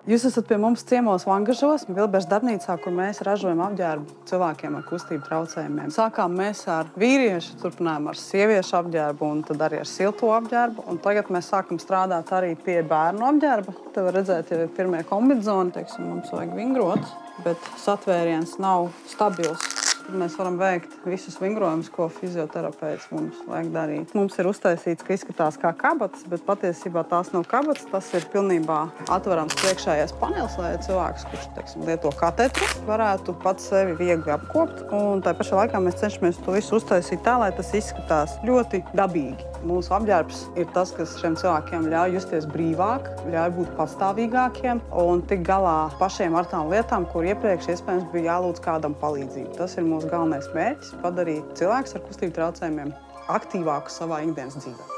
Jūs esat pie mums ciemos Vangažos, Vilbeža darbnīcā, kur mēs ražojam apģērbu cilvēkiem ar kustību traucējumiem. Sākām mēs ar vīriešu, turpinājām ar sieviešu apģērbu un tad arī ar silto apģērbu. Un tagad mēs sākam strādāt arī pie bērnu apģērba. Te var redzēt, jau ir pirmie kombinezoni, teiksim, mums vajag vingrot, bet satvēriens nav stabils. Tad mēs varam veikt visus vingrojumus, ko fizioterapeits mums vajag darīt. Mums ir uztaisīts, ka izskatās kā kabatas, bet patiesībā tās nav kabatas. Tas ir pilnībā atverams priekšējais panelis, lai cilvēks, kurš, teiksim, lieto katetru, varētu pats sevi viegli apkopt. Un tā pašā laikā mēs cenšamies to visu uztaisīt tā, lai tas izskatās ļoti dabīgi. Mūsu apģērbs ir tas, kas šiem cilvēkiem ļauj justies brīvāk, ļauj būt pastāvīgākiem un tik galā pašiem ar tām lietām, kur iepriekš iespējams bija jālūdz kādam palīdzību. Tas ir mūsu galvenais mērķis – padarīt cilvēkus ar kustību traucējumiem aktīvākus savā ikdienas dzīvē.